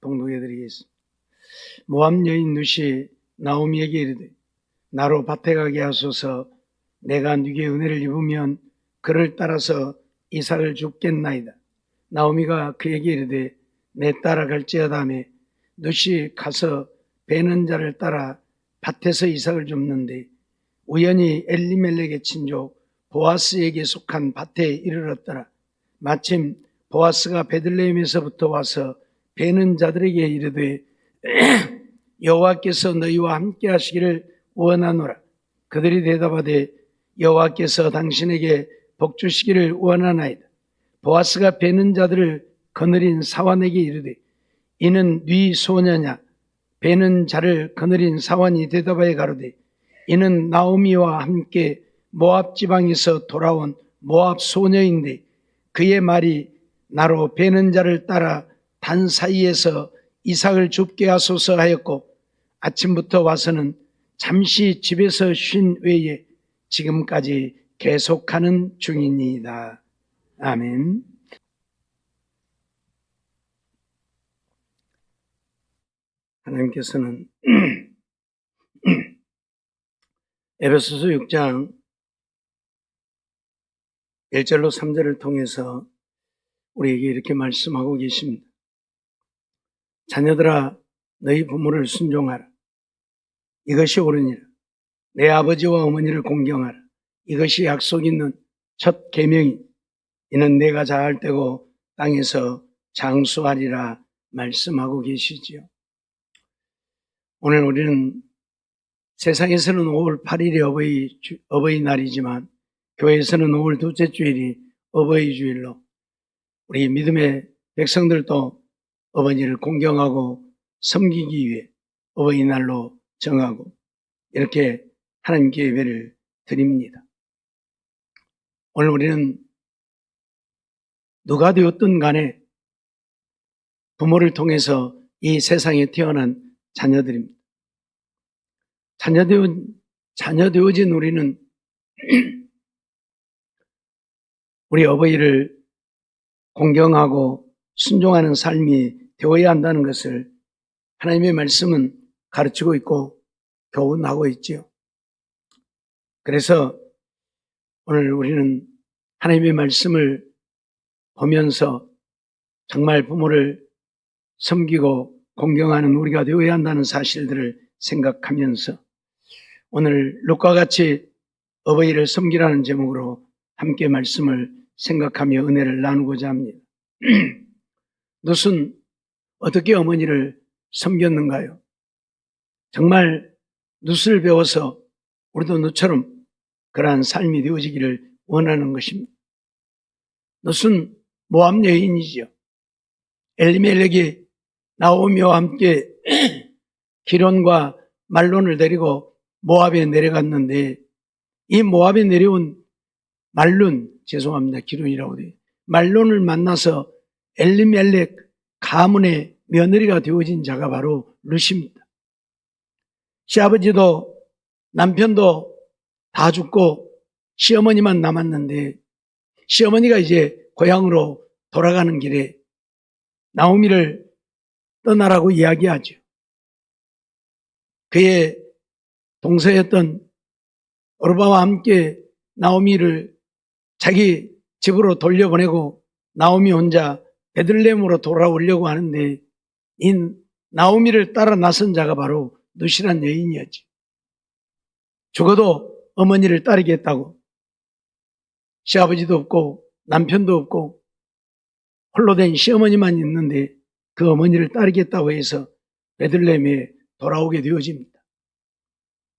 동독해드리겠습니다. 모압 여인 룻이 나오미에게 이르되 나로 밭에 가게 하소서. 내가 네게 은혜를 입으면 그를 따라서 이삭을 줍겠나이다. 나오미가 그에게 이르되 내 따라 갈지어다 하며 룻이 가서 베는 자를 따라 밭에서 이삭을 줍는데 우연히 엘리멜렉의 친족 보아스에게 속한 밭에 이르렀더라. 마침 보아스가 베들레헴에서부터 와서 베는 자들에게 이르되 여호와께서 너희와 함께 하시기를 원하노라. 그들이 대답하되 여호와께서 당신에게 복 주시기를 원하나이다. 보아스가 베는 자들을 거느린 사환에게 이르되 이는 네 소녀냐? 베는 자를 거느린 사환이 대답하여 가로되 이는 나오미와 함께 모압 지방에서 돌아온 모압 소녀인데 그의 말이 나로 베는 자를 따라 단 사이에서 이삭을 줍게 하소서 하였고 아침부터 와서는 잠시 집에서 쉰 외에 지금까지 계속하는 중이니이다. 아멘. 하나님께서는 에베소서 6장 1절로 3절을 통해서 우리에게 이렇게 말씀하고 계십니다. 자녀들아 너희 부모를 순종하라. 이것이 옳으니라. 내 아버지와 어머니를 공경하라. 이것이 약속 있는 첫 계명이 이는 내가 자할 때고 땅에서 장수하리라 말씀하고 계시지요. 오늘 우리는 세상에서는 5월 8일이 어버이날이지만 교회에서는 5월 둘째 주일이 어버이 주일로 우리 믿음의 백성들도 어머니를 공경하고 섬기기 위해 어버이날로 정하고 이렇게 하나님께 예배를 드립니다. 오늘 우리는 누가 되었든 간에 부모를 통해서 이 세상에 태어난 자녀들입니다. 자녀되어진 우리는 우리 어버이를 공경하고 순종하는 삶이 되어야 한다는 것을 하나님의 말씀은 가르치고 있고 교훈하고 있지요. 그래서 오늘 우리는 하나님의 말씀을 보면서 정말 부모를 섬기고 공경하는 우리가 되어야 한다는 사실들을 생각하면서 오늘 룻과 같이 어버이를 섬기라는 제목으로 함께 말씀을 생각하며 은혜를 나누고자 합니다. 룻은 어떻게 어머니를 섬겼는가요? 정말 룻을 배워서 우리도 룻처럼 그러한 삶이 되어지기를 원하는 것입니다. 룻은 모압 여인이지요. 엘리멜렉이 나오미와 함께 기론과 말론을 데리고 모압에 내려갔는데 이 모압에 내려온 기론이라고 돼요. 말론을 만나서 엘리멜렉 가문의 며느리가 되어진 자가 바로 룻입니다. 시아버지도 남편도 다 죽고 시어머니만 남았는데 시어머니가 이제 고향으로 돌아가는 길에 나오미를 떠나라고 이야기하죠. 그의 동서였던 오르바와 함께 나오미를 자기 집으로 돌려보내고 나오미 혼자 베들레헴으로 돌아오려고 하는데 이 나오미를 따라 나선 자가 바로 룻이란 여인이었지. 죽어도 어머니를 따르겠다고 시아버지도 없고 남편도 없고 홀로 된 시어머니만 있는데 그 어머니를 따르겠다고 해서 베들레헴에 돌아오게 되어집니다.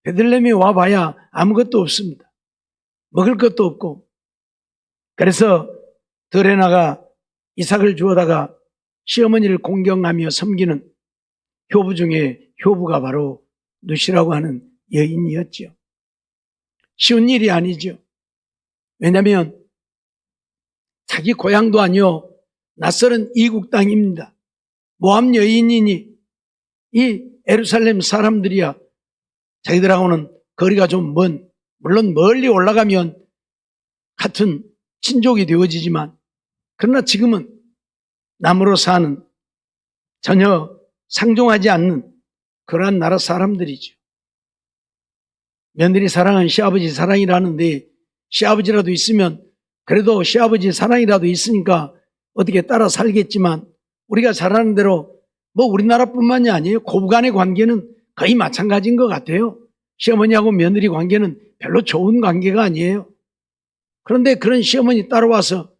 베들레헴에 와봐야 아무것도 없습니다. 먹을 것도 없고 그래서 들에 나가 이삭을 주워다가 시어머니를 공경하며 섬기는 효부 중에 효부가 바로 룻이라고 하는 여인이었죠. 쉬운 일이 아니죠. 왜냐하면 자기 고향도 아니요 낯설은 이국 땅입니다. 모압 여인이니 이 예루살렘 사람들이야 자기들하고는 거리가 좀 먼, 물론 멀리 올라가면 같은 친족이 되어지지만 그러나 지금은 남으로 사는 전혀 상종하지 않는 그러한 나라 사람들이죠. 며느리 사랑은 시아버지 사랑이라는데 시아버지라도 있으면 그래도 시아버지 사랑이라도 있으니까 어떻게 따라 살겠지만 우리가 잘 아는 대로 뭐 우리나라뿐만이 아니에요. 고부간의 관계는 거의 마찬가지인 것 같아요. 시어머니하고 며느리 관계는 별로 좋은 관계가 아니에요. 그런데 그런 시어머니 따라와서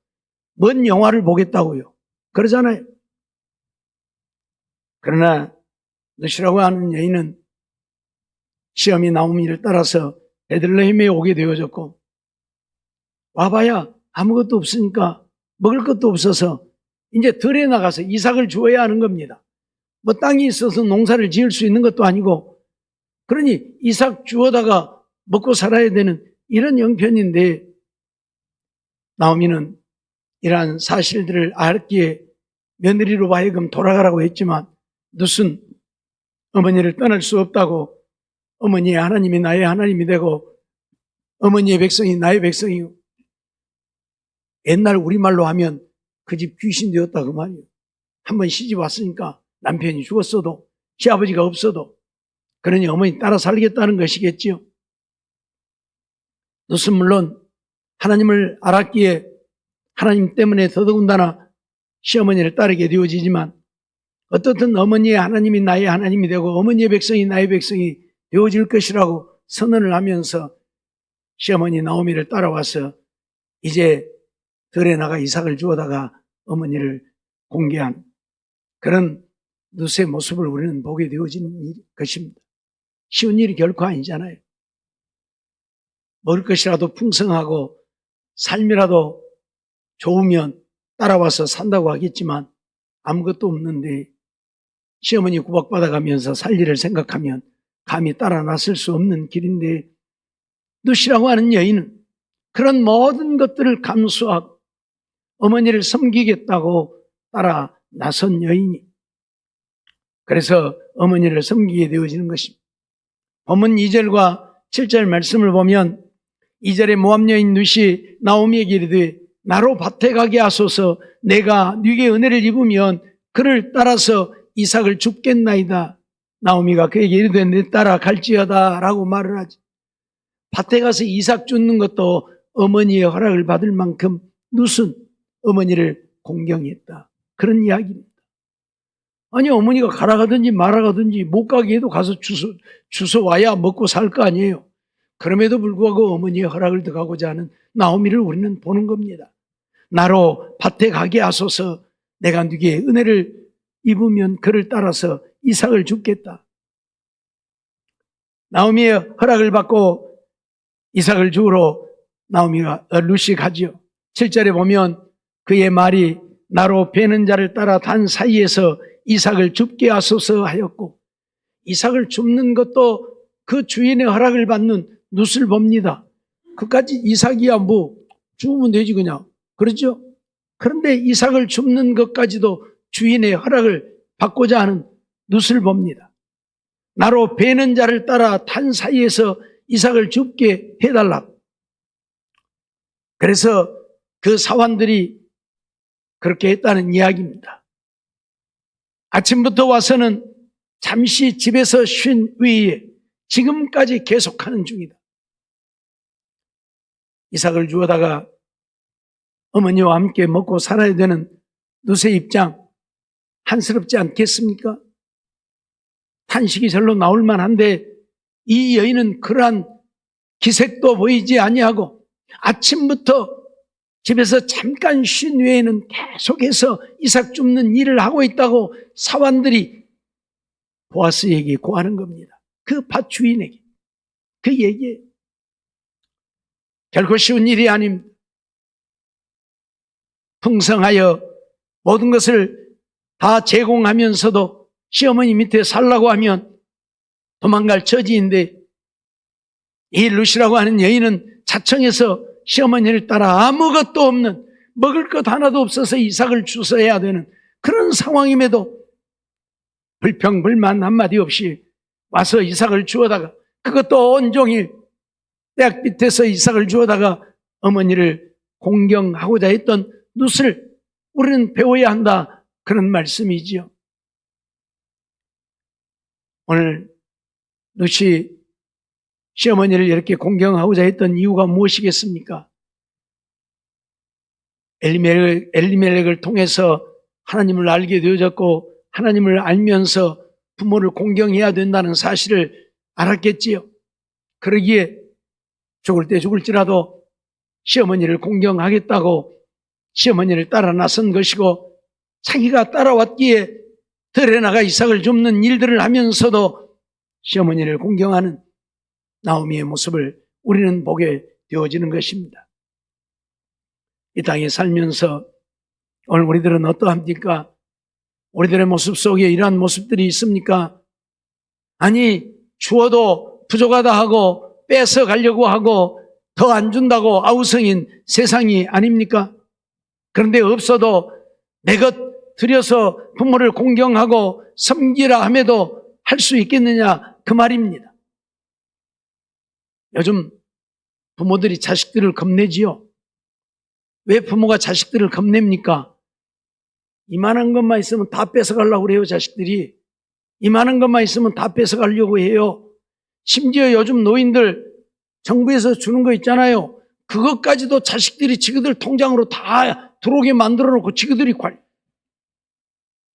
뭔 영화를 보겠다고요. 그러잖아요. 그러나 룻이라고 하는 여인은 시어머니 나오미를 따라서 베들레헴에 오게 되어졌고 와봐야 아무것도 없으니까 먹을 것도 없어서 이제 들에 나가서 이삭을 주어야 하는 겁니다. 뭐 땅이 있어서 농사를 지을 수 있는 것도 아니고 그러니 이삭 주어다가 먹고 살아야 되는 이런 형편인데 나오미는 이러한 사실들을 알기에 며느리로 하여금 돌아가라고 했지만 룻은 어머니를 떠날 수 없다고 어머니의 하나님이 나의 하나님이 되고 어머니의 백성이 나의 백성이요. 옛날 우리말로 하면 그 집 귀신 되었다 그 말이에요. 한번 시집 왔으니까 남편이 죽었어도 시아버지가 없어도 그러니 어머니 따라 살겠다는 것이겠지요. 룻은 물론 하나님을 알았기에 하나님 때문에 더더군다나 시어머니를 따르게 되어지지만 어떻든 어머니의 하나님이 나의 하나님이 되고 어머니의 백성이 나의 백성이 되어질 것이라고 선언을 하면서 시어머니 나오미를 따라와서 이제 들에 나가 이삭을 주어다가 어머니를 공개한 그런 룻의 모습을 우리는 보게 되어지는 것입니다. 쉬운 일이 결코 아니잖아요. 먹을 것이라도 풍성하고 삶이라도 좋으면 따라와서 산다고 하겠지만 아무것도 없는데 시어머니 구박받아가면서 살 일을 생각하면 감히 따라 나설 수 없는 길인데 룻이라고 하는 여인은 그런 모든 것들을 감수하고 어머니를 섬기겠다고 따라 나선 여인이 그래서 어머니를 섬기게 되어지는 것입니다. 본문 2절과 7절 말씀을 보면 2절에 모압 여인 룻이 나오미에게 이르되 나로 밭에 가게 하소서 내가 네게 은혜를 입으면 그를 따라서 이삭을 줍겠나이다. 나오미가 그에게 이르되 내 따라 갈지어다 라고 말을 하지. 밭에 가서 이삭 줍는 것도 어머니의 허락을 받을 만큼 룻은 어머니를 공경했다. 그런 이야기입니다. 아니 어머니가 가라 가든지 말아 가든지 못 가게 해도 가서 주워 와야 먹고 살 거 아니에요. 그럼에도 불구하고 어머니의 허락을 득하고자 하는 나오미를 우리는 보는 겁니다. 나로 밭에 가게 하소서 내가 네게 은혜를 입으면 그를 따라서 이삭을 줍겠다. 나오미의 허락을 받고 이삭을 주우러 룻이 가지요. 7절에 보면 그의 말이 나로 베는 자를 따라 단 사이에서 이삭을 줍게 하소서 하였고 이삭을 줍는 것도 그 주인의 허락을 받는 룻을 봅니다. 그까지 이삭이야 뭐 주우면 되지 그냥. 그렇죠? 그런데 이삭을 줍는 것까지도 주인의 허락을 받고자 하는 룻을 봅니다. 나로 베는 자를 따라 단 사이에서 이삭을 줍게 해달라. 그래서 그 사환들이 그렇게 했다는 이야기입니다. 아침부터 와서는 잠시 집에서 쉰 후에 지금까지 계속하는 중이다. 이삭을 주어다가 어머니와 함께 먹고 살아야 되는 룻의 입장 한스럽지 않겠습니까? 탄식이 절로 나올 만한데 이 여인은 그러한 기색도 보이지 아니하고 아침부터 집에서 잠깐 쉰 후에는 계속해서 이삭 줍는 일을 하고 있다고 사환들이 보아스에게 고하는 겁니다. 그 밭 주인에게. 그 얘기예요. 결코 쉬운 일이 아닙니다. 풍성하여 모든 것을 다 제공하면서도 시어머니 밑에 살라고 하면 도망갈 처지인데 이 룻이라고 하는 여인은 자청해서 시어머니를 따라 아무것도 없는 먹을 것 하나도 없어서 이삭을 주워야 되는 그런 상황임에도 불평불만 한마디 없이 와서 이삭을 주워다가 그것도 온종일 떼약 밑에서 이삭을 주워다가 어머니를 공경하고자 했던 룻을 우리는 배워야 한다 그런 말씀이지요. 오늘 루시 시어머니를 이렇게 공경하고자 했던 이유가 무엇이겠습니까? 엘리멜렉을 통해서 하나님을 알게 되어졌고 하나님을 알면서 부모를 공경해야 된다는 사실을 알았겠지요. 그러기에 죽을 때 죽을지라도 시어머니를 공경하겠다고 시어머니를 따라 나선 것이고, 자기가 따라왔기에 들에 나가 이삭을 줍는 일들을 하면서도 시어머니를 공경하는 나오미의 모습을 우리는 보게 되어지는 것입니다. 이 땅에 살면서 오늘 우리들은 어떠합니까? 우리들의 모습 속에 이러한 모습들이 있습니까? 아니, 주어도 부족하다 하고 뺏어 가려고 하고 더 안 준다고 아우성인 세상이 아닙니까? 그런데 없어도 내 것 들여서 부모를 공경하고 섬기라 함에도 할 수 있겠느냐, 그 말입니다. 요즘 부모들이 자식들을 겁내지요. 왜 부모가 자식들을 겁냅니까? 이만한 것만 있으면 다 뺏어가려고 그래요, 자식들이. 이만한 것만 있으면 다 뺏어가려고 해요. 심지어 요즘 노인들 정부에서 주는 거 있잖아요. 그것까지도 자식들이 지그들 통장으로 다 들어오게 만들어 놓고 지그들이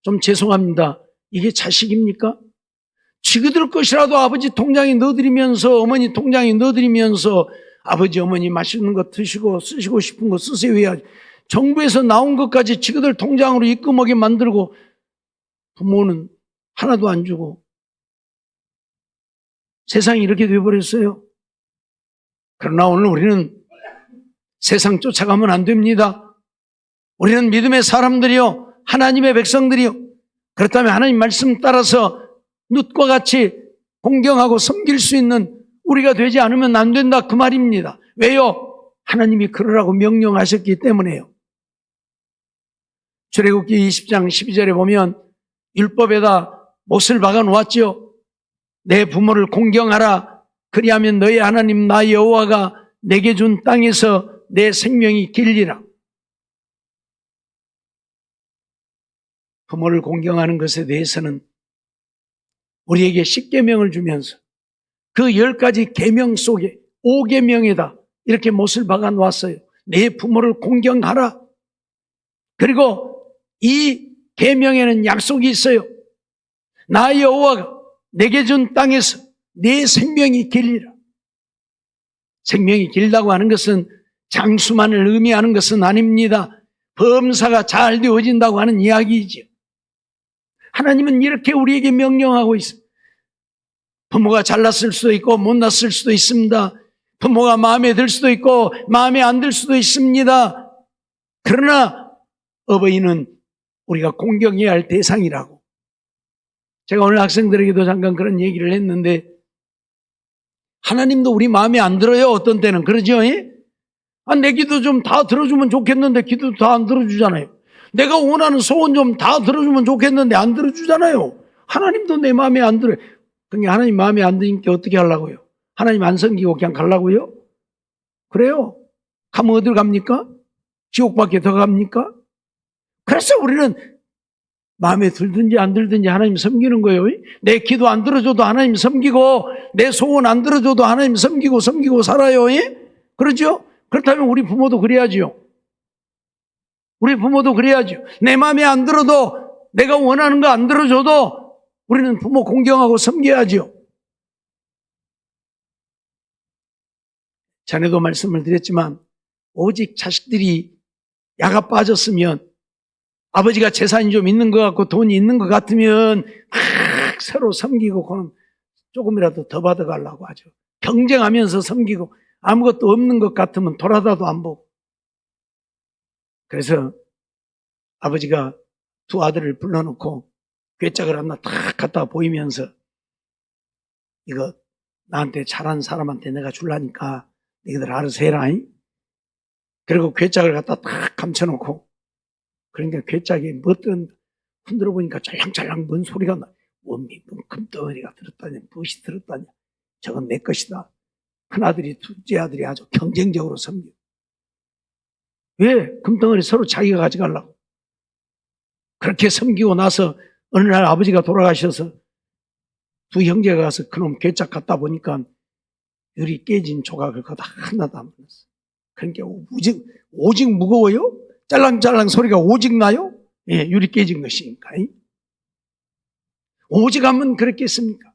좀 죄송합니다. 이게 자식입니까? 지그들 것이라도 아버지 통장에 넣어드리면서, 어머니 통장에 넣어드리면서 아버지 어머니 맛있는 거 드시고 쓰시고 싶은 거 쓰세요 해야지. 정부에서 나온 것까지 지그들 통장으로 입금하게 만들고 부모는 하나도 안 주고 세상이 이렇게 되어버렸어요. 그러나 오늘 우리는 세상 쫓아가면 안 됩니다. 우리는 믿음의 사람들이요, 하나님의 백성들이요, 그렇다면 하나님 말씀 따라서 룻과 같이 공경하고 섬길 수 있는 우리가 되지 않으면 안 된다, 그 말입니다. 왜요? 하나님이 그러라고 명령하셨기 때문에요. 출애굽기 20장 12절에 보면 율법에다 못을 박아 놓았죠. 내 부모를 공경하라. 그리하면 너의 하나님 나 여호와가 내게 준 땅에서 내 생명이 길리라. 부모를 공경하는 것에 대해서는 우리에게 10계명을 주면서 그 10가지 계명 속에 5계명에다 이렇게 못을 박아 놓았어요. 내 부모를 공경하라. 그리고 이 계명에는 약속이 있어요. 나 여호와가 내게 준 땅에서 내 생명이 길리라. 생명이 길다고 하는 것은 장수만을 의미하는 것은 아닙니다. 범사가 잘 되어진다고 하는 이야기이죠. 하나님은 이렇게 우리에게 명령하고 있습니다. 부모가 잘났을 수도 있고 못났을 수도 있습니다. 부모가 마음에 들 수도 있고 마음에 안 들 수도 있습니다. 그러나 어버이는 우리가 공경해야 할 대상이라고. 제가 오늘 학생들에게도 잠깐 그런 얘기를 했는데, 하나님도 우리 마음에 안 들어요, 어떤 때는. 그러죠? 내 기도 좀 다 들어주면 좋겠는데 기도도 다 안 들어주잖아요. 내가 원하는 소원 좀 다 들어주면 좋겠는데 안 들어주잖아요. 하나님도 내 마음에 안 들어요. 그러니까 하나님 마음에 안 드니까 어떻게 하려고요? 하나님 안 섬기고 그냥 가려고요? 그래요? 가면 어딜 갑니까? 지옥밖에 더 갑니까? 그래서 우리는 마음에 들든지 안 들든지 하나님 섬기는 거예요. 내 기도 안 들어줘도 하나님 섬기고, 내 소원 안 들어줘도 하나님 섬기고 살아요. 그러죠? 그렇다면 우리 부모도 그래야죠. 우리 부모도 그래야죠. 내 마음에 안 들어도, 내가 원하는 거 안 들어줘도 우리는 부모 공경하고 섬겨야죠. 전에도 말씀을 드렸지만, 오직 자식들이 야가 빠졌으면, 아버지가 재산이 좀 있는 것 같고 돈이 있는 것 같으면 막 서로 섬기고 그럼 조금이라도 더 받아가려고 하죠. 경쟁하면서 섬기고, 아무것도 없는 것 같으면 돌아다도 안 보고. 그래서 아버지가 두 아들을 불러놓고 괴짝을 하나 탁 갖다 보이면서, 이거 나한테 잘하는 사람한테 내가 줄라니까 너희들 알아서 해라. 그리고 괴짝을 갖다 탁 감춰놓고, 그러니까 괴짝이 흔들어 보니까 찰랑찰랑 뭔 소리가 나. 원미 금덩어리가 들었다냐, 무엇이 들었다냐. 저건 내 것이다. 큰아들이 둘째 아들이 아주 경쟁적으로 섬겨. 왜? 금덩어리 서로 자기가 가져가려고. 그렇게 섬기고 나서 어느 날 아버지가 돌아가셔서 두 형제가 가서 그놈 괴짝 갖다 보니까 유리 깨진 조각을 거다 하나도 안 보냈어. 그러니까 오직 무거워요? 짤랑짤랑 소리가 오직 나요? 예, 유리 깨진 것이니까. 오직 하면 그렇겠습니까?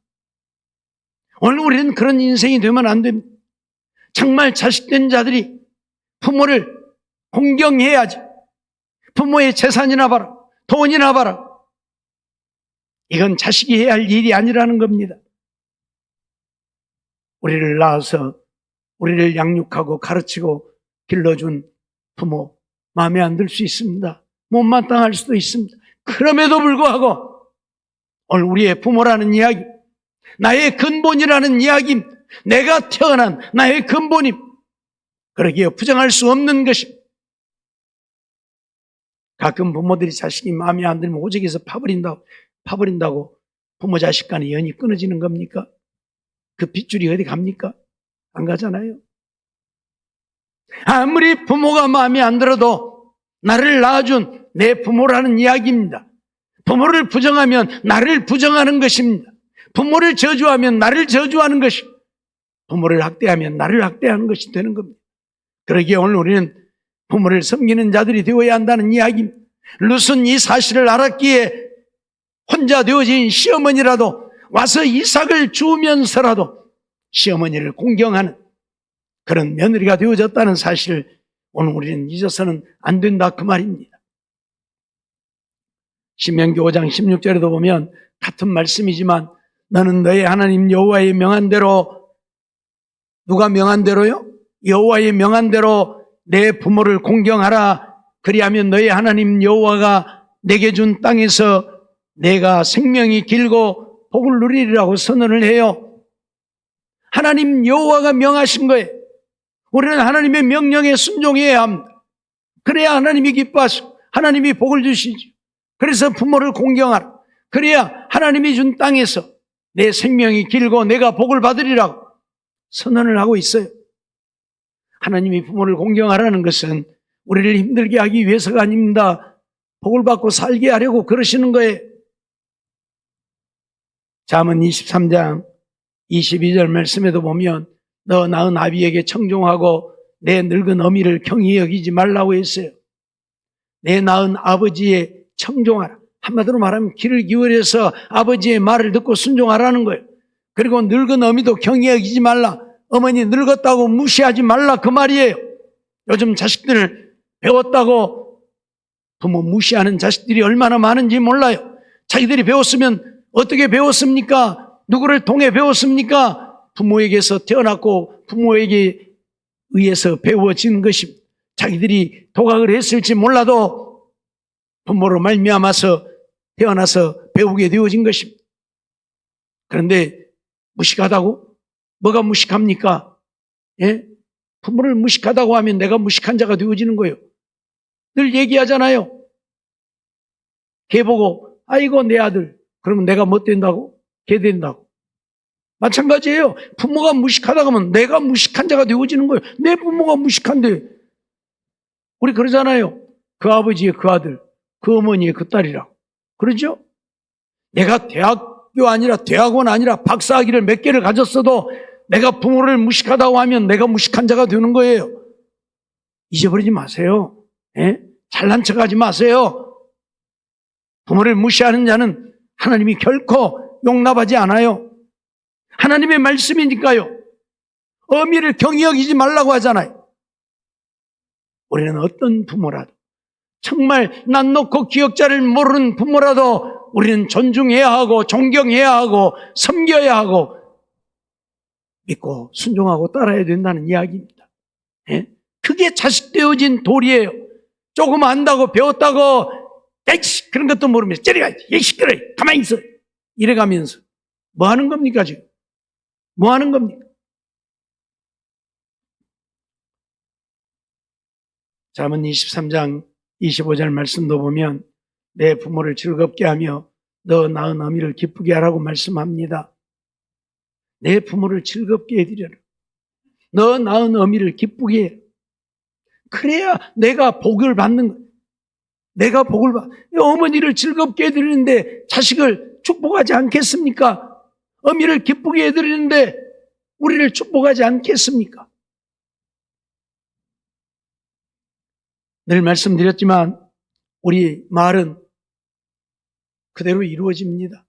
오늘 우리는 그런 인생이 되면 안 됩니다. 정말 자식된 자들이 부모를 공경해야지. 부모의 재산이나 봐라, 돈이나 봐라. 이건 자식이 해야 할 일이 아니라는 겁니다. 우리를 낳아서 우리를 양육하고 가르치고 길러준 부모 마음에 안 들 수 있습니다. 못마땅할 수도 있습니다. 그럼에도 불구하고 오늘 우리의 부모라는 이야기, 나의 근본이라는 이야기, 내가 태어난 나의 근본임, 그러기에 부정할 수 없는 것입니다. 가끔 부모들이 자식이 마음에 안 들면 오직에서 파버린다고 부모 자식 간의 연이 끊어지는 겁니까? 그 빗줄이 어디 갑니까? 안 가잖아요. 아무리 부모가 마음에 안 들어도 나를 낳아준 내 부모라는 이야기입니다. 부모를 부정하면 나를 부정하는 것입니다. 부모를 저주하면 나를 저주하는 것입니다. 부모를 학대하면 나를 학대하는 것이 되는 겁니다. 그러기에 오늘 우리는 부모를 섬기는 자들이 되어야 한다는 이야기입니다. 룻은 이 사실을 알았기에 혼자 되어진 시어머니라도 와서 이삭을 주면서라도 시어머니를 공경하는 그런 며느리가 되어졌다는 사실을 오늘 우리는 잊어서는 안 된다 그 말입니다. 신명기 5장 16절에도 보면 같은 말씀이지만 너는 너의 하나님 여호와의 명한 대로, 누가 명한 대로요? 여호와의 명한 대로 내 부모를 공경하라. 그리하면 너의 하나님 여호와가 내게 준 땅에서 내가 생명이 길고 복을 누리리라고 선언을 해요. 하나님 여호와가 명하신 거예요. 우리는 하나님의 명령에 순종해야 합니다. 그래야 하나님이 기뻐하시고 하나님이 복을 주시죠. 그래서 부모를 공경하라. 그래야 하나님이 준 땅에서 내 생명이 길고 내가 복을 받으리라고 선언을 하고 있어요. 하나님이 부모를 공경하라는 것은 우리를 힘들게 하기 위해서가 아닙니다. 복을 받고 살게 하려고 그러시는 거예요. 잠언 23장 22절 말씀에도 보면 너 낳은 아비에게 청종하고 내 늙은 어미를 경히 여기지 말라고 했어요. 내 낳은 아버지의 청종하라. 한마디로 말하면 귀를 기울여서 아버지의 말을 듣고 순종하라는 거예요. 그리고 늙은 어미도 경히 여기지 말라. 어머니 늙었다고 무시하지 말라 그 말이에요. 요즘 자식들을 배웠다고 부모 무시하는 자식들이 얼마나 많은지 몰라요. 자기들이 배웠으면 어떻게 배웠습니까? 누구를 통해 배웠습니까? 부모에게서 태어났고 부모에게 의해서 배워진 것입니다. 자기들이 도각을 했을지 몰라도 부모로 말미암아서 태어나서 배우게 되어진 것입니다. 그런데 무식하다고? 뭐가 무식합니까? 예? 부모를 무식하다고 하면 내가 무식한 자가 되어지는 거예요. 늘 얘기하잖아요. 걔 보고 아이고 내 아들, 그러면 내가 뭐 된다고? 걔 된다고. 마찬가지예요. 부모가 무식하다고 하면 내가 무식한 자가 되어지는 거예요. 내 부모가 무식한데. 우리 그러잖아요. 그 아버지의 그 아들, 그 어머니의 그 딸이라고. 그러죠? 내가 대학교 아니라 대학원 아니라 박사학위를 몇 개를 가졌어도 내가 부모를 무식하다고 하면 내가 무식한 자가 되는 거예요. 잊어버리지 마세요. 예? 잘난 척하지 마세요. 부모를 무시하는 자는 하나님이 결코 용납하지 않아요. 하나님의 말씀이니까요. 어미를 경히 여기지 말라고 하잖아요. 우리는 어떤 부모라도, 정말 난 놓고 기억자를 모르는 부모라도 우리는 존중해야 하고 존경해야 하고 섬겨야 하고 믿고 순종하고 따라야 된다는 이야기입니다. 예? 그게 자식되어진 도리예요. 조금 안다고 배웠다고 에이씨 그런 것도 모르면서 째려가야지. 얘 시끄러워. 가만히 있어. 이래가면서 뭐 하는 겁니까 지금? 뭐 하는 겁니까? 잠언 23장 25절 말씀도 보면 내 부모를 즐겁게 하며 너 낳은 어미를 기쁘게 하라고 말씀합니다. 내 부모를 즐겁게 해드려라. 너 낳은 어미를 기쁘게 해. 그래야 내가 복을 받는 거야. 내가 복을 받. 어머니를 즐겁게 해드리는데 자식을 축복하지 않겠습니까? 어미를 기쁘게 해드리는데 우리를 축복하지 않겠습니까? 늘 말씀드렸지만 우리 말은 그대로 이루어집니다.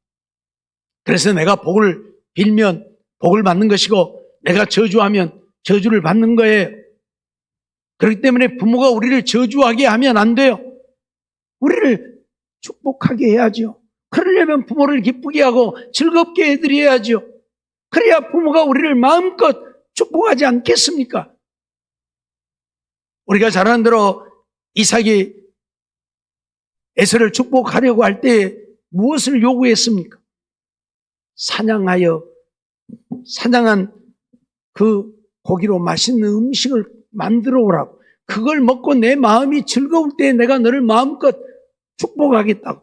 그래서 내가 복을 빌면 복을 받는 것이고 내가 저주하면 저주를 받는 거예요. 그렇기 때문에 부모가 우리를 저주하게 하면 안 돼요. 우리를 축복하게 해야죠. 그러려면 부모를 기쁘게 하고 즐겁게 해드려야죠. 그래야 부모가 우리를 마음껏 축복하지 않겠습니까? 우리가 잘 아는 대로 이삭이 에서를 축복하려고 할 때 무엇을 요구했습니까? 사냥한 그 고기로 맛있는 음식을 만들어 오라고. 그걸 먹고 내 마음이 즐거울 때 내가 너를 마음껏 축복하겠다고.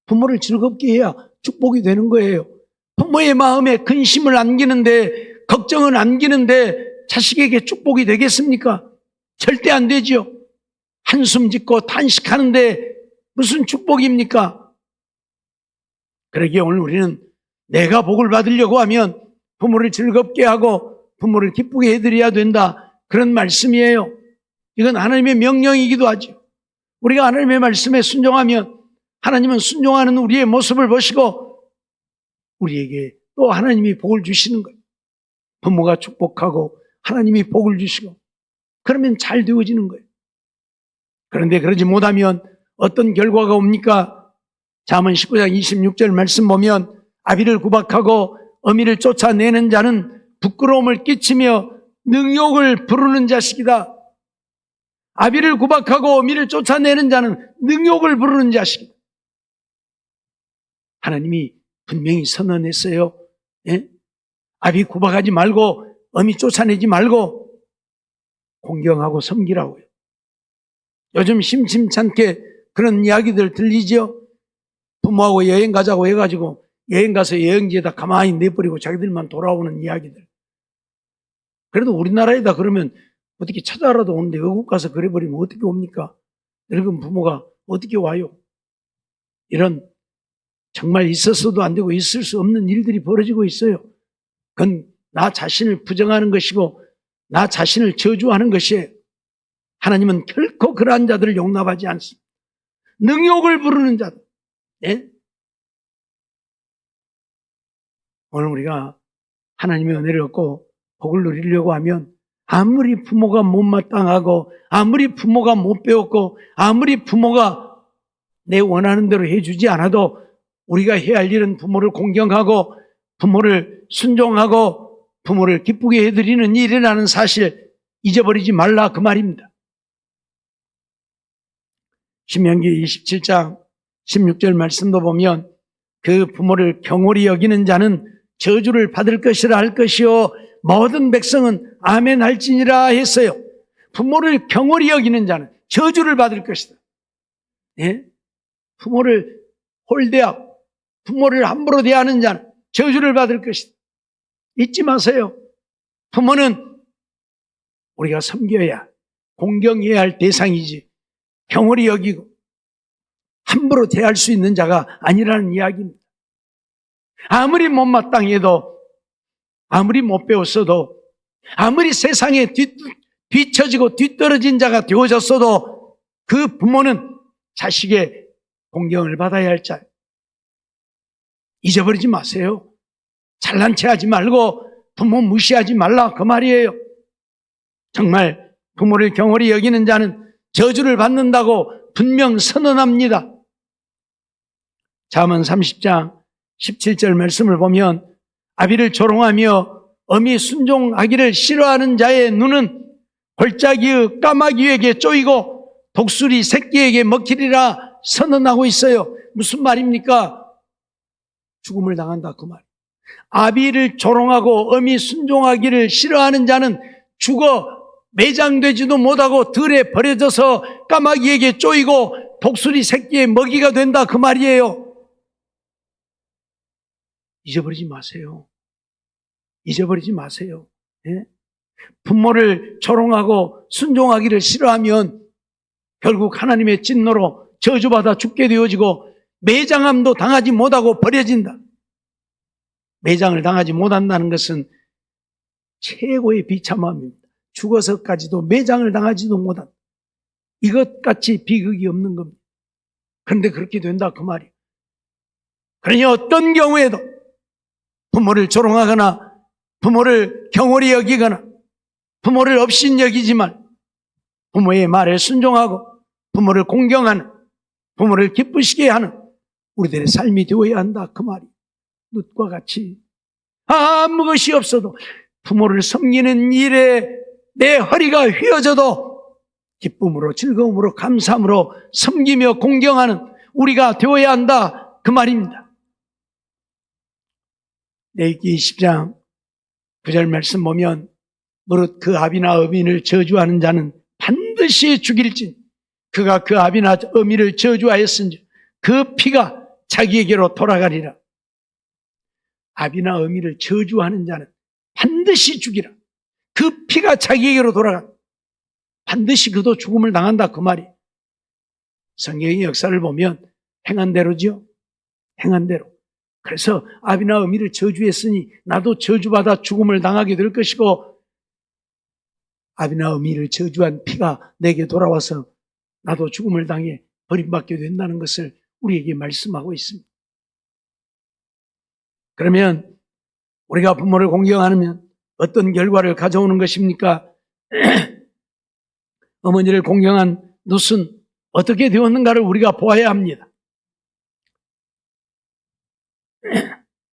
부모를 즐겁게 해야 축복이 되는 거예요. 부모의 마음에 근심을 안기는데, 걱정을 안기는데 자식에게 축복이 되겠습니까? 절대 안 되죠. 한숨 짓고 탄식하는데 무슨 축복입니까? 그러기에 오늘 우리는 내가 복을 받으려고 하면 부모를 즐겁게 하고 부모를 기쁘게 해드려야 된다. 그런 말씀이에요. 이건 하나님의 명령이기도 하죠. 우리가 하나님의 말씀에 순종하면 하나님은 순종하는 우리의 모습을 보시고 우리에게 또 하나님이 복을 주시는 거예요. 부모가 축복하고 하나님이 복을 주시고 그러면 잘 되어지는 거예요. 그런데 그러지 못하면 어떤 결과가 옵니까? 잠언 19장 26절 말씀 보면 아비를 구박하고 어미를 쫓아내는 자는 부끄러움을 끼치며 능욕을 부르는 자식이다. 아비를 구박하고 어미를 쫓아내는 자는 능욕을 부르는 자식이다. 하나님이 분명히 선언했어요. 예? 아비 구박하지 말고 어미 쫓아내지 말고 공경하고 섬기라고요. 요즘 심심찮게 그런 이야기들 들리죠? 부모하고 여행 가자고 해가지고 여행 가서 여행지에다 가만히 내버리고 자기들만 돌아오는 이야기들. 그래도 우리나라에다 그러면 어떻게 찾아라도 오는데 외국 가서 그래버리면 어떻게 옵니까? 늙은 부모가 어떻게 와요? 이런 정말 있었어도 안 되고 있을 수 없는 일들이 벌어지고 있어요. 그건 나 자신을 부정하는 것이고 나 자신을 저주하는 것이에요. 하나님은 결코 그러한 자들을 용납하지 않습니다. 능욕을 부르는 자들. 네? 오늘 우리가 하나님의 은혜를 얻고 복을 누리려고 하면 아무리 부모가 못마땅하고 아무리 부모가 못 배웠고 아무리 부모가 내 원하는 대로 해주지 않아도 우리가 해야 할 일은 부모를 공경하고 부모를 순종하고 부모를 기쁘게 해드리는 일이라는 사실 잊어버리지 말라 그 말입니다. 신명기 27장 16절 말씀도 보면 그 부모를 경홀히 여기는 자는 저주를 받을 것이라 할 것이요 모든 백성은 아멘 할지니라 했어요. 부모를 경홀히 여기는 자는 저주를 받을 것이다. 예? 부모를 홀대하고 부모를 함부로 대하는 자는 저주를 받을 것이다. 잊지 마세요. 부모는 우리가 섬겨야 공경해야 할 대상이지 경홀히 여기고 함부로 대할 수 있는 자가 아니라는 이야기입니다. 아무리 못마땅해도 아무리 못 배웠어도 아무리 세상에 뒤처지고 뒤떨어진 자가 되어졌어도 그 부모는 자식의 공경을 받아야 할 자. 잊어버리지 마세요. 잘난 체 하지 말고 부모 무시하지 말라 그 말이에요. 정말 부모를 경홀히 여기는 자는 저주를 받는다고 분명 선언합니다. 잠언 30장 17절 말씀을 보면 아비를 조롱하며 어미 순종하기를 싫어하는 자의 눈은 골짜기의 까마귀에게 쪼이고 독수리 새끼에게 먹히리라 선언하고 있어요. 무슨 말입니까? 죽음을 당한다 그 말. 아비를 조롱하고 어미 순종하기를 싫어하는 자는 죽어 매장되지도 못하고 들에 버려져서 까마귀에게 쪼이고 독수리 새끼의 먹이가 된다 그 말이에요. 잊어버리지 마세요. 잊어버리지 마세요. 예? 부모를 조롱하고 순종하기를 싫어하면 결국 하나님의 진노로 저주받아 죽게 되어지고 매장함도 당하지 못하고 버려진다. 매장을 당하지 못한다는 것은 최고의 비참함입니다. 죽어서까지도 매장을 당하지도 못한, 이것같이 비극이 없는 겁니다. 그런데 그렇게 된다 그 말이에요. 그러니 어떤 경우에도 부모를 조롱하거나 부모를 경홀히 여기거나 부모를 업신 여기지만 부모의 말에 순종하고 부모를 공경하는, 부모를 기쁘시게 하는 우리들의 삶이 되어야 한다 그 말이에요. 룻과 같이 아무 것이 없어도 부모를 섬기는 일에 내 허리가 휘어져도 기쁨으로 즐거움으로 감사함으로 섬기며 공경하는 우리가 되어야 한다 그 말입니다. 레위기 20장 9절 말씀 보면 무릇 그 아비나 어민을 저주하는 자는 반드시 죽일진 그가 그 아비나 어미를 저주하였은즉 그 피가 자기에게로 돌아가리라. 아비나 어미를 저주하는 자는 반드시 죽이라. 그 피가 자기에게로 돌아가. 반드시 그도 죽음을 당한다 그 말이. 성경의 역사를 보면 행한 대로죠. 행한 대로. 그래서 아비나 어미를 저주했으니 나도 저주받아 죽음을 당하게 될 것이고, 아비나 어미를 저주한 피가 내게 돌아와서 나도 죽음을 당해 버림받게 된다는 것을 우리에게 말씀하고 있습니다. 그러면 우리가 부모를 공경하면 어떤 결과를 가져오는 것입니까? 어머니를 공경한 룻은 어떻게 되었는가를 우리가 보아야 합니다.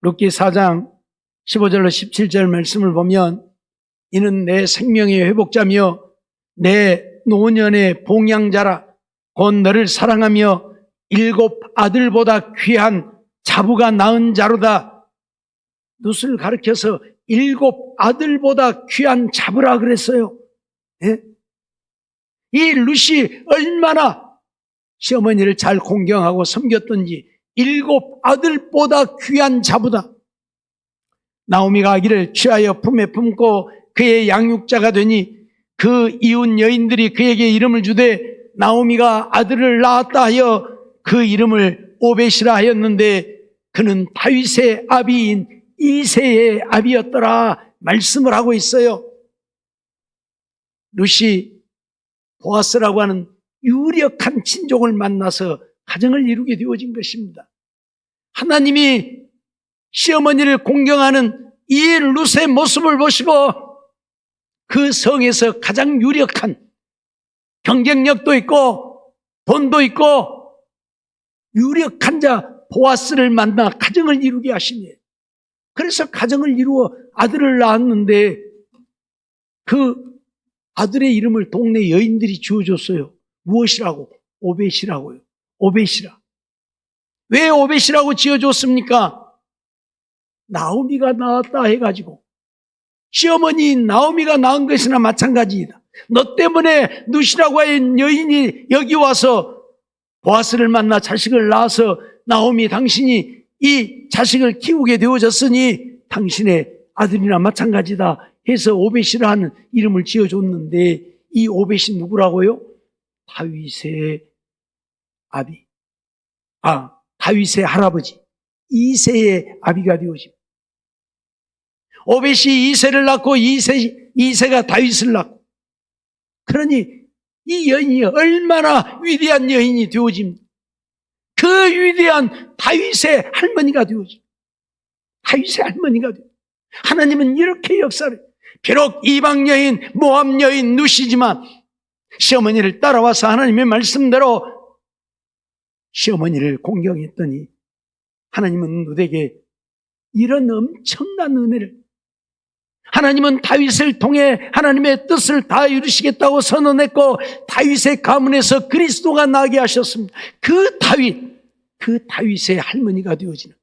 룻기 4장 15절로 17절 말씀을 보면 이는 내 생명의 회복자며 내 노년의 봉양자라 곧 너를 사랑하며 7 아들보다 귀한 자부가 낳은 자로다. 룻을 가르쳐서 7 아들보다 귀한 자부라 그랬어요. 예? 이 룻이 얼마나 시어머니를 잘 공경하고 섬겼던지 7 아들보다 귀한 자부다. 나오미가 아기를 취하여 품에 품고 그의 양육자가 되니 그 이웃 여인들이 그에게 이름을 주되 나오미가 아들을 낳았다 하여 그 이름을 오벳이라 하였는데 그는 다윗의 아비인 이새의 아비였더라 말씀을 하고 있어요. 룻이 보아스라고 하는 유력한 친족을 만나서 가정을 이루게 되어진 것입니다. 하나님이 시어머니를 공경하는 이 룻의 모습을 보시고 그 성에서 가장 유력한, 경쟁력도 있고 돈도 있고 유력한 자 보아스를 만나 가정을 이루게 하시니, 그래서 가정을 이루어 아들을 낳았는데 그 아들의 이름을 동네 여인들이 지어줬어요. 무엇이라고? 오벳이라고요. 오벳이라. 왜 오벳이라고 지어줬습니까? 나오미가 낳았다 해가지고, 시어머니인 나오미가 낳은 것이나 마찬가지이다. 너 때문에 룻이라고 하는 여인이 여기 와서 보아스를 만나 자식을 낳아서 나오미 당신이 이 자식을 키우게 되어졌으니 당신의 아들이나 마찬가지다 해서 오벳이라 하는 이름을 지어줬는데, 이 오벳이 누구라고요? 다윗의 아비, 다윗의 할아버지 이새의 아비가 되어집니다. 오벳이 이새를 낳고 이새가 다윗을 낳고, 그러니 이 여인이 얼마나 위대한 여인이 되어집니다. 그 위대한 다윗의 할머니가 되어집니다. 다윗의 할머니가 되어집니다. 하나님은 이렇게 역사를, 비록 이방 여인, 모압 여인 룻이지만 시어머니를 따라와서 하나님의 말씀대로 시어머니를 공경했더니 하나님은 룻에게 이런 엄청난 은혜를, 하나님은 다윗을 통해 하나님의 뜻을 다 이루시겠다고 선언했고 다윗의 가문에서 그리스도가 나게 하셨습니다. 그 다윗의 할머니가 되어지는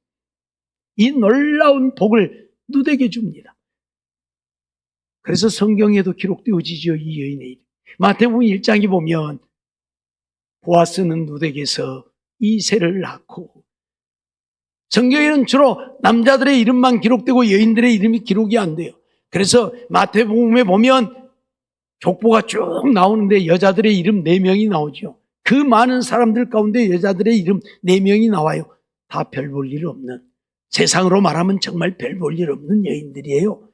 이 놀라운 복을 룻에게 줍니다. 그래서 성경에도 기록되어지죠. 이 여인의 이름. 마태복음 1장에 보면 보아스는 룻에게서 이새를 낳고, 성경에는 주로 남자들의 이름만 기록되고 여인들의 이름이 기록이 안 돼요. 그래서 마태복음에 보면 족보가 쭉 나오는데 여자들의 이름 4명이 나오죠. 그 많은 사람들 가운데 여자들의 이름 4명이 나와요. 다 별 볼 일 없는 세상으로 말하면 정말 별 볼 일 없는 여인들이에요.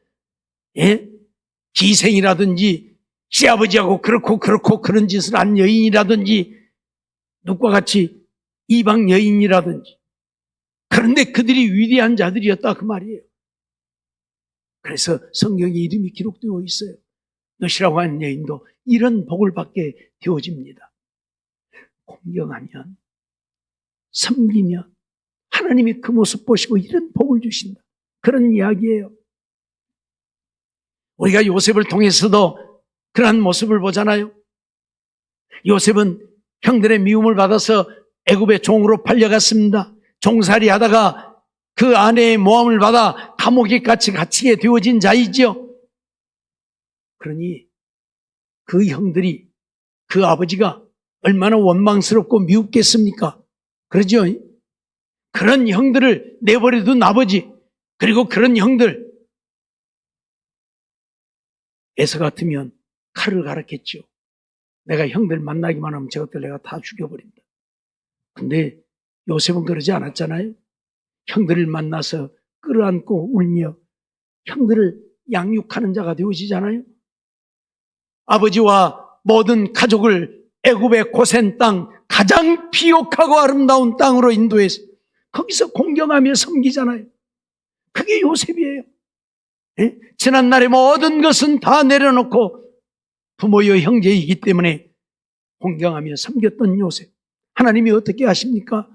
예? 기생이라든지 시아버지하고 그렇고 그런 짓을 한 여인이라든지 누구와 같이 이방 여인이라든지, 그런데 그들이 위대한 자들이었다 그 말이에요. 그래서 성경에 이름이 기록되어 있어요. 넛이라고 하는 여인도 이런 복을 받게 되어집니다. 공경하면, 섬기면 하나님이 그 모습 보시고 이런 복을 주신다, 그런 이야기예요. 우리가 요셉을 통해서도 그러한 모습을 보잖아요. 요셉은 형들의 미움을 받아서 애굽의 종으로 팔려갔습니다. 종살이 하다가 그 아내의 모함을 받아 감옥에 갇히게 되어진 자이죠. 그러니 그 형들이, 그 아버지가 얼마나 원망스럽고 미웠겠습니까? 그러죠? 그런 형들을 내버려둔 아버지, 그리고 그런 형들, 에서 같으면 칼을 갈았겠죠. 내가 형들 만나기만 하면 저것들 내가 다 죽여버린다. 근데 요셉은 그러지 않았잖아요. 형들을 만나서 끌어안고 울며 형들을 양육하는 자가 되어지잖아요. 아버지와 모든 가족을 애굽의 고센 땅, 가장 비옥하고 아름다운 땅으로 인도해서 거기서 공경하며 섬기잖아요. 그게 요셉이에요. 예? 지난날의 모든 것은 다 내려놓고 부모여 형제이기 때문에 공경하며 섬겼던 요셉. 하나님이 어떻게 하십니까?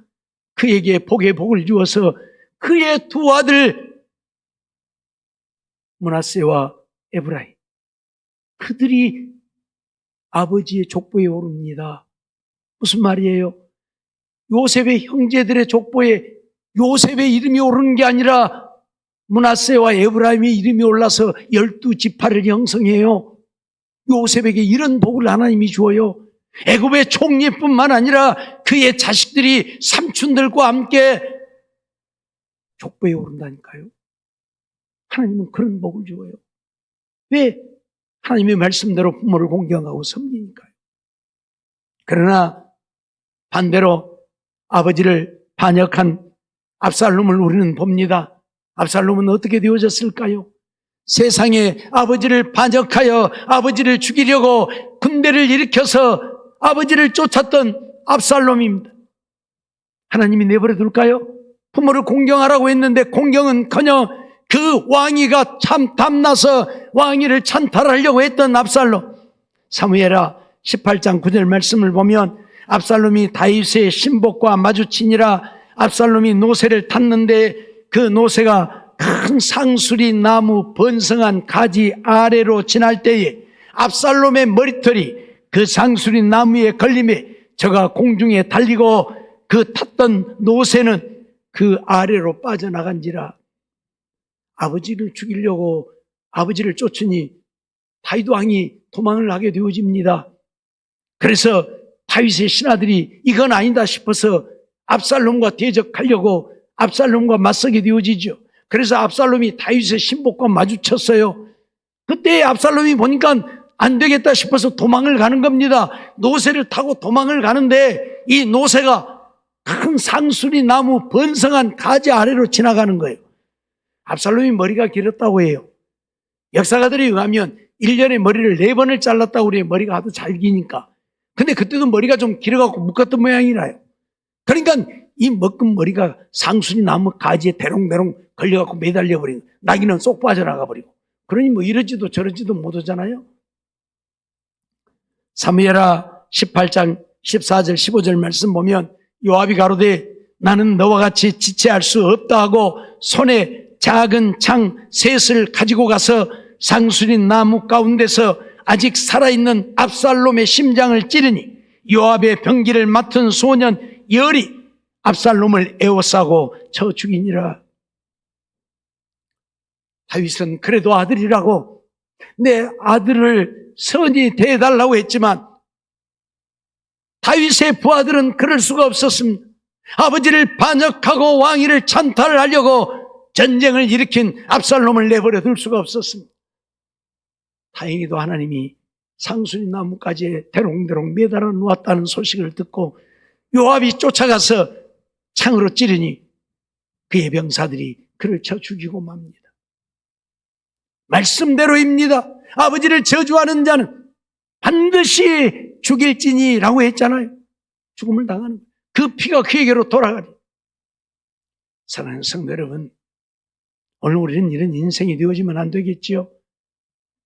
그에게 복의 복을 주어서 그의 두 아들 므낫세와 에브라임, 그들이 아버지의 족보에 오릅니다. 무슨 말이에요? 요셉의 형제들의 족보에 요셉의 이름이 오르는 게 아니라 므낫세와 에브라임의 이름이 올라서 12지파를 형성해요. 요셉에게 이런 복을 하나님이 주어요. 애굽의 총리뿐만 아니라 그의 자식들이 삼촌들과 함께 족보에 오른다니까요. 하나님은 그런 복을 주어요. 왜? 하나님의 말씀대로 부모를 공경하고 섬기니까요. 그러나 반대로 아버지를 반역한 압살롬을 우리는 봅니다. 압살롬은 어떻게 되어졌을까요? 세상에 아버지를 반역하여 아버지를 죽이려고 군대를 일으켜서 아버지를 쫓았던 압살롬입니다. 하나님이 내버려 둘까요? 부모를 공경하라고 했는데 공경은커녕 그 왕위가 참 탐나서 왕위를 찬탈하려고 했던 압살롬. 사무엘하 18장 9절 말씀을 보면 압살롬이 다윗의 신복과 마주치니라. 압살롬이 노새를 탔는데 그 노새가 큰 상수리 나무 번성한 가지 아래로 지날 때에 압살롬의 머리털이 그 상수리 나무에 걸림에 저가 공중에 달리고 그 탔던 노새는 그 아래로 빠져나간지라. 아버지를 죽이려고 아버지를 쫓으니 다윗 왕이 도망을 하게 되어집니다. 그래서 다윗의 신하들이 이건 아니다 싶어서 압살롬과 대적하려고 압살롬과 맞서게 되어지죠. 그래서 압살롬이 다윗의 신복과 마주쳤어요. 그때 압살롬이 보니까 안 되겠다 싶어서 도망을 가는 겁니다. 노새를 타고 도망을 가는데 이 노새가 큰 상수리 나무 번성한 가지 아래로 지나가는 거예요. 압살롬이 머리가 길었다고 해요. 역사가들에 의하면 1년에 머리를 4번을 잘랐다고 그래요. 머리가 하도 잘 기니까. 근데 그때도 머리가 좀 길어갖고 묶었던 모양이라요. 그러니까 이 묶은 머리가 상수리 나무 가지에 대롱대롱 걸려갖고 매달려버리고 나귀는 쏙 빠져나가 버리고, 그러니 뭐 이러지도 저러지도 못하잖아요. 사무엘하 18장 14절 15절 말씀 보면 요압이 가로되 나는 너와 같이 지체할 수 없다 하고 손에 작은 창 셋을 가지고 가서 상수리 나무 가운데서 아직 살아있는 압살롬의 심장을 찌르니 요압의 병기를 맡은 소년 열이 압살롬을 에워싸고 쳐 죽이니라. 다윗은 그래도 아들이라고 내 아들을 선히 대해달라고 했지만 다윗의 부하들은 그럴 수가 없었습니다. 아버지를 반역하고 왕위를 찬탈하려고 전쟁을 일으킨 압살롬을 내버려 둘 수가 없었습니다. 다행히도 하나님이 상수리 나무까지 대롱대롱 매달아 놓았다는 소식을 듣고 요압이 쫓아가서 창으로 찌르니 그의 병사들이 그를 쳐 죽이고 맙니다. 말씀대로입니다. 아버지를 저주하는 자는 반드시 죽일지니라고 했잖아요. 죽음을 당하는 거예요. 그 피가 그에게로 돌아가리. 사랑하는 성도 여러분, 오늘 우리는 이런 인생이 되어지면 안 되겠지요.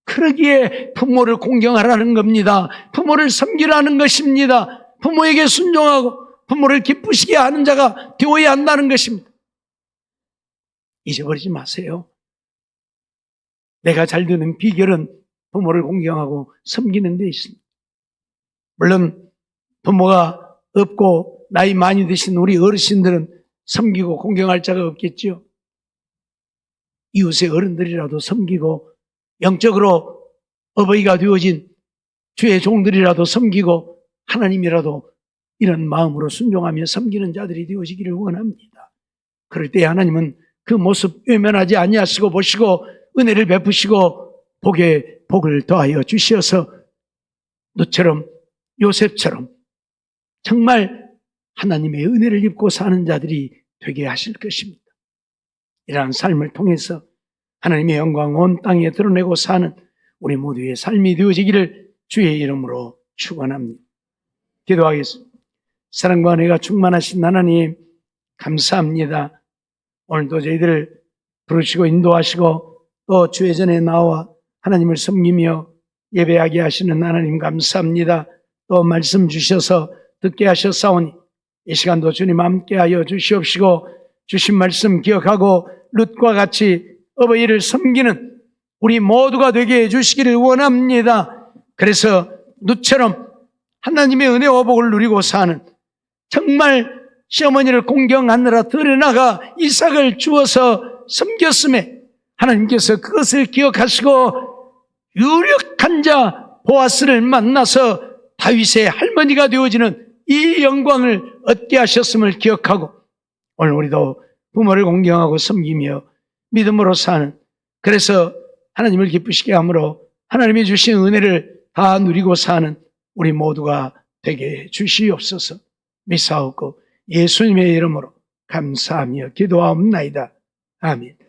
그러기에 부모를 공경하라는 겁니다. 부모를 섬기라는 것입니다. 부모에게 순종하고 부모를 기쁘시게 하는 자가 되어야 한다는 것입니다. 잊어버리지 마세요. 내가 잘 되는 비결은 부모를 공경하고 섬기는 데 있습니다. 물론 부모가 없고 나이 많이 드신 우리 어르신들은 섬기고 공경할 자가 없겠지요. 이웃의 어른들이라도 섬기고 영적으로 어버이가 되어진 주의 종들이라도 섬기고 하나님이라도 이런 마음으로 순종하며 섬기는 자들이 되어지기를 원합니다. 그럴 때 하나님은 그 모습 외면하지 아니하시고 보시고 은혜를 베푸시고 복을 더하여 주시어서 너처럼 요셉처럼 정말 하나님의 은혜를 입고 사는 자들이 되게 하실 것입니다. 이러한 삶을 통해서 하나님의 영광 온 땅에 드러내고 사는 우리 모두의 삶이 되어지기를 주의 이름으로 축원합니다. 기도하겠습니다. 사랑과 은혜가 충만하신 하나님 감사합니다. 오늘도 저희들을 부르시고 인도하시고 또 주의 전에 나와 하나님을 섬기며 예배하게 하시는 하나님 감사합니다. 또 말씀 주셔서 듣게 하셨사오니 이 시간도 주님 함께하여 주시옵시고 주신 말씀 기억하고 룻과 같이 어버이를 섬기는 우리 모두가 되게 해주시기를 원합니다. 그래서 룻처럼 하나님의 은혜와 복을 누리고 사는 정말 시어머니를 공경하느라 들여나가 이삭을 주어서 섬겼음에 하나님께서 그것을 기억하시고 유력한 자 보아스를 만나서 다윗의 할머니가 되어지는 이 영광을 얻게 하셨음을 기억하고 오늘 우리도 부모를 공경하고 섬기며 믿음으로 사는 그래서 하나님을 기쁘시게 함으로 하나님이 주신 은혜를 다 누리고 사는 우리 모두가 되게 주시옵소서. 믿사옵고 예수님의 이름으로 감사하며 기도하옵나이다. 아멘.